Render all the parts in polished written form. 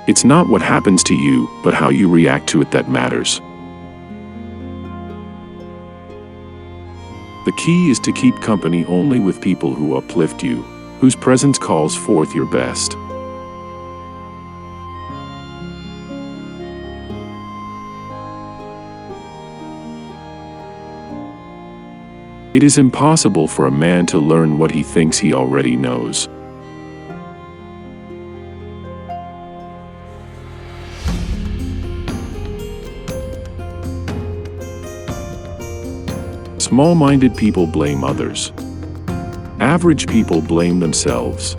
It's not what happens to you, but how you react to it that matters. The key is to keep company only with people who uplift you, whose presence calls forth your best. It is impossible for a man to learn what he thinks he already knows. Small-minded people blame others. Average people blame themselves.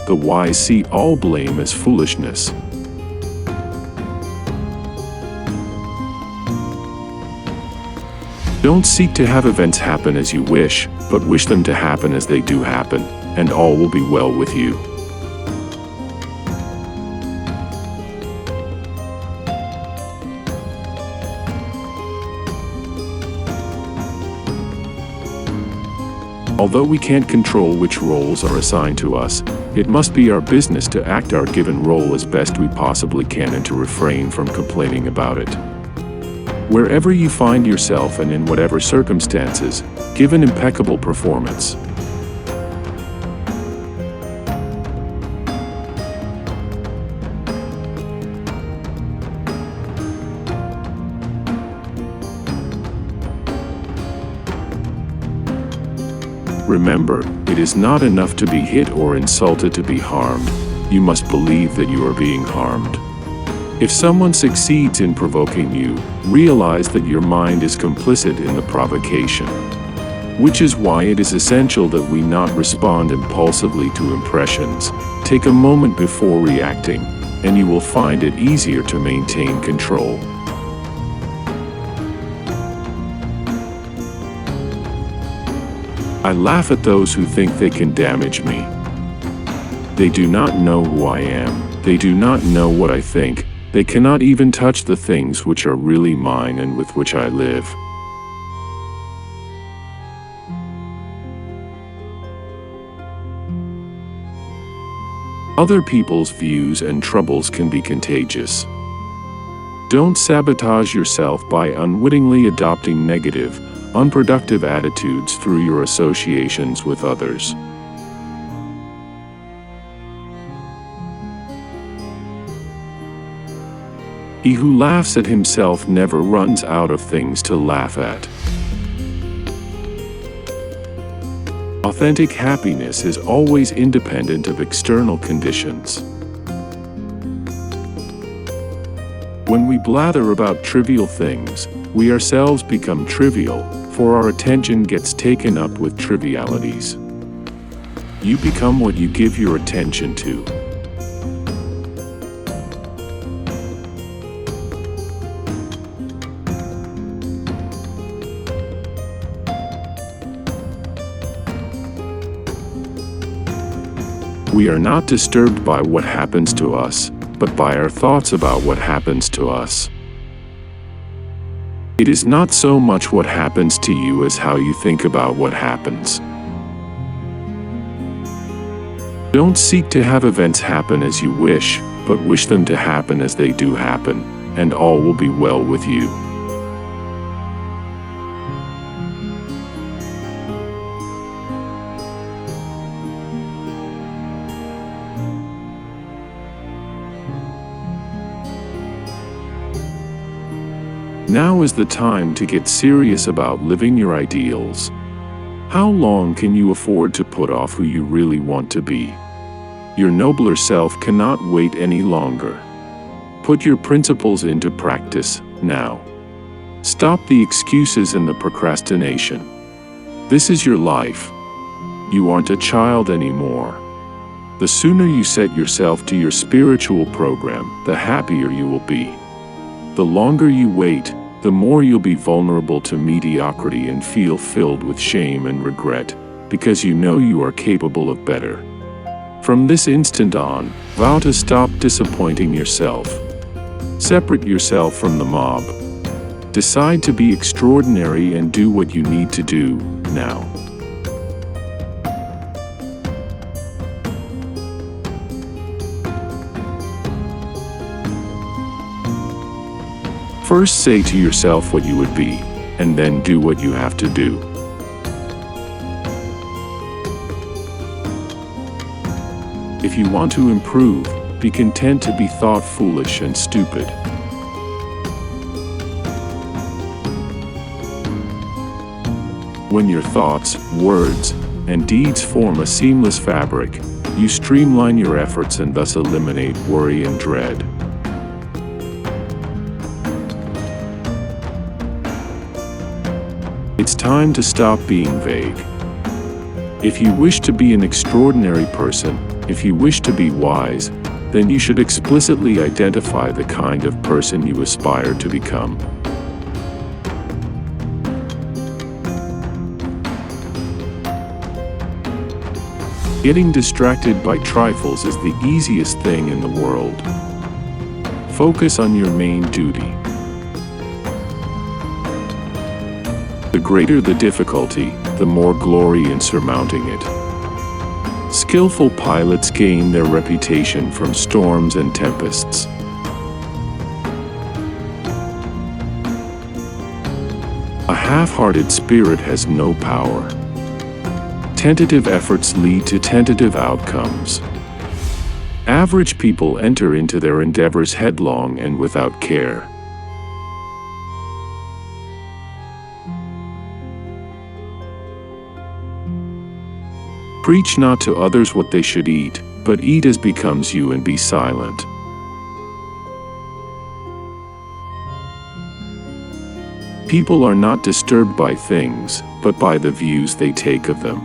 The wise see all blame as foolishness. Don't seek to have events happen as you wish, but wish them to happen as they do happen, and all will be well with you. Although we can't control which roles are assigned to us, it must be our business to act our given role as best we possibly can and to refrain from complaining about it. Wherever you find yourself and in whatever circumstances, give an impeccable performance. Remember, it is not enough to be hit or insulted to be harmed. You must believe that you are being harmed. If someone succeeds in provoking you, realize that your mind is complicit in the provocation. Which is why it is essential that we not respond impulsively to impressions. Take a moment before reacting, and you will find it easier to maintain control. I laugh at those who think they can damage me. They do not know who I am. They do not know what I think. They cannot even touch the things which are really mine and with which I live. Other people's views and troubles can be contagious. Don't sabotage yourself by unwittingly adopting negative, unproductive attitudes through your associations with others. He who laughs at himself never runs out of things to laugh at. Authentic happiness is always independent of external conditions. When we blather about trivial things, we ourselves become trivial, for our attention gets taken up with trivialities. You become what you give your attention to. We are not disturbed by what happens to us, but by our thoughts about what happens to us. It is not so much what happens to you as how you think about what happens. Don't seek to have events happen as you wish, but wish them to happen as they do happen, and all will be well with you. Now is the time to get serious about living your ideals. How long can you afford to put off who you really want to be? Your nobler self cannot wait any longer. Put your principles into practice now. Stop the excuses and the procrastination. This is your life. You aren't a child anymore. The sooner you set yourself to your spiritual program, the happier you will be. The longer you wait, the more you'll be vulnerable to mediocrity and feel filled with shame and regret, because you know you are capable of better. From this instant on, vow to stop disappointing yourself. Separate yourself from the mob. Decide to be extraordinary and do what you need to do, now. First say to yourself what you would be, and then do what you have to do. If you want to improve, be content to be thought foolish and stupid. When your thoughts, words, and deeds form a seamless fabric, you streamline your efforts and thus eliminate worry and dread. It's time to stop being vague. If you wish to be an extraordinary person, if you wish to be wise, then you should explicitly identify the kind of person you aspire to become. Getting distracted by trifles is the easiest thing in the world. Focus on your main duty. The greater the difficulty, the more glory in surmounting it. Skillful pilots gain their reputation from storms and tempests. A half-hearted spirit has no power. Tentative efforts lead to tentative outcomes. Average people enter into their endeavors headlong and without care. Preach not to others what they should eat, but eat as becomes you and be silent. People are not disturbed by things, but by the views they take of them.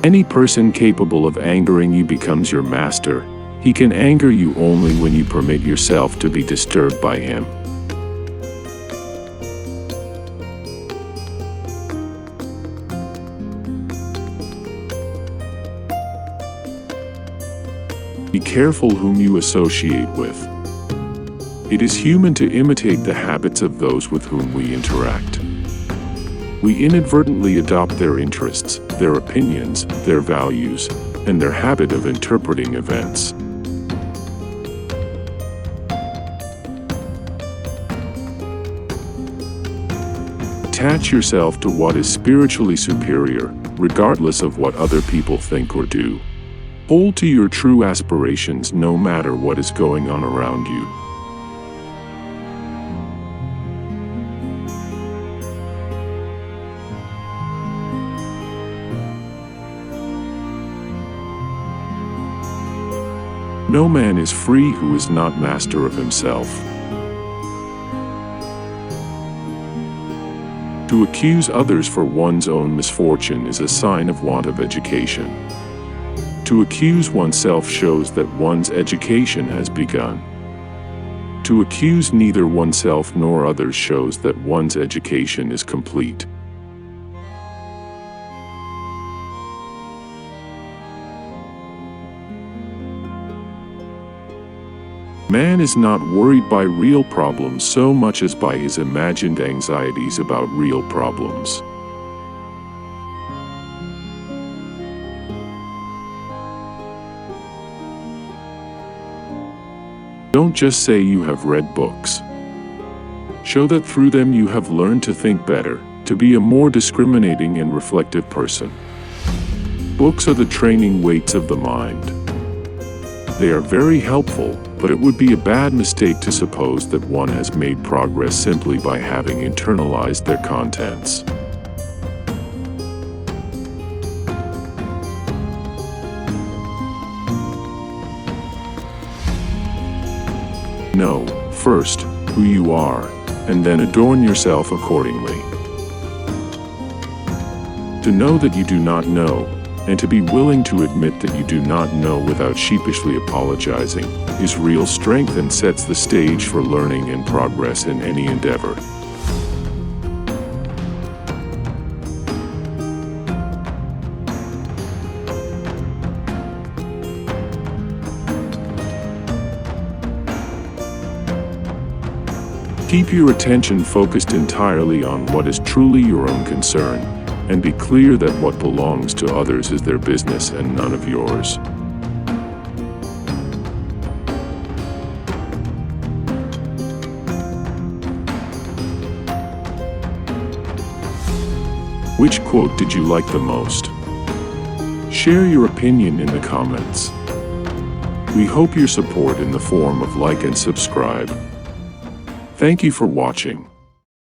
Any person capable of angering you becomes your master. He can anger you only when you permit yourself to be disturbed by him. Be careful whom you associate with. It is human to imitate the habits of those with whom we interact. We inadvertently adopt their interests, their opinions, their values, and their habit of interpreting events. Attach yourself to what is spiritually superior, regardless of what other people think or do. Hold to your true aspirations no matter what is going on around you. No man is free who is not master of himself. To accuse others for one's own misfortune is a sign of want of education. To accuse oneself shows that one's education has begun. To accuse neither oneself nor others shows that one's education is complete. Man is not worried by real problems so much as by his imagined anxieties about real problems. Don't just say you have read books. Show that through them you have learned to think better, to be a more discriminating and reflective person. Books are the training weights of the mind. They are very helpful, but it would be a bad mistake to suppose that one has made progress simply by having internalized their contents. Know, first, who you are, and then adorn yourself accordingly. To know that you do not know, and to be willing to admit that you do not know without sheepishly apologizing, is real strength and sets the stage for learning and progress in any endeavor. Keep your attention focused entirely on what is truly your own concern, and be clear that what belongs to others is their business and none of yours. Which quote did you like the most? Share your opinion in the comments. We hope your support in the form of like and subscribe. Thank you for watching.